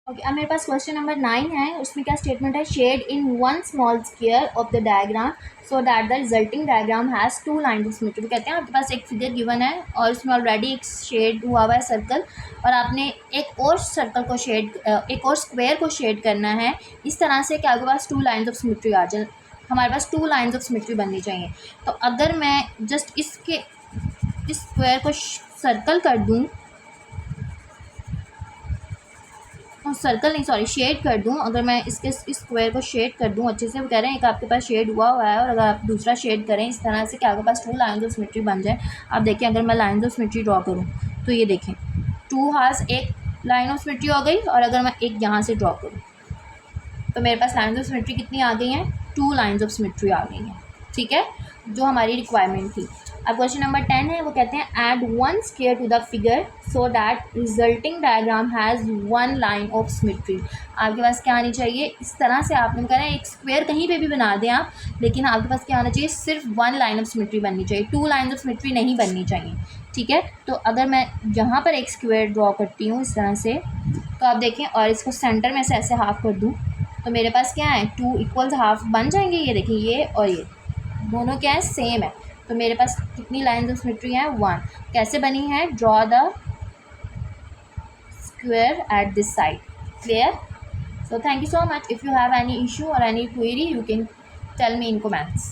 Okay, अब मेरे पास question number 9 है। उसमें क्या स्टेटमेंट है, shade in one small square of the diagram so that the resulting diagram has two lines of symmetry. कहते हैं आपके पास एक फिगर गिवन है और उसमें ऑलरेडी एक शेड हुआ है सर्कल, और आपने एक और सर्कल को शेड, एक और स्क्वायर को शेड करना है इस तरह से कि आपके पास टू लाइन्स ऑफ सिमेट्री आ जाए। हमारे पास टू लाइन्स ऑफ सिमेट्री बननी चाहिए। तो अगर मैं जस्ट इसके इस स्क्वायर को सर्कल कर दूँ, सर्कल नहीं सॉरी शेड कर दूं, अगर मैं इसके इस स्क्वायर को शेड कर दूं अच्छे से, वो कह रहे हैं एक आपके पास शेड हुआ है और अगर आप दूसरा शेड करें इस तरह से कि आपके पास टू लाइन्स ऑफ सिमेट्री बन जाए। आप देखिए अगर मैं लाइन्स ऑफ सिमेट्री ड्रॉ करूं तो ये देखें टू हार्स एक लाइन ऑफ सिमेट्री हो गई, और अगर मैं एक यहाँ से ड्रॉ करूँ तो मेरे पास लाइन्स ऑफ सिमेट्री कितनी आ गई हैं, टू लाइन्स ऑफ सिमेट्री आ गई हैं। ठीक है, जो हमारी रिक्वायरमेंट थी। अब क्वेश्चन नंबर 10 है, वो कहते हैं add one square to the figure so that resulting diagram has one line of symmetry. आपके पास क्या आनी चाहिए, इस तरह से आपने कह रहे हैं एक स्क्वायर कहीं पे भी बना दें आप, लेकिन आपके पास क्या आना चाहिए, सिर्फ वन लाइन ऑफ सिमेट्री बननी चाहिए, टू लाइन ऑफ सिमेट्री नहीं बननी चाहिए। ठीक है, तो अगर मैं यहाँ पर एक स्क्वायर ड्रॉ करती हूँ इस तरह से, तो आप देखें और इसको सेंटर में से ऐसे हाफ कर दूँ तो मेरे पास क्या है, टू इक्वल्स हाफ बन जाएंगे। ये देखिए ये और ये दोनों क्या है, सेम है। तो मेरे पास कितनी लाइन्स ऑफ सिमेट्री है, वन। कैसे बनी है, draw the square at this side. Clear? So thank you so much. If you have any issue or any query, you can tell me in comments.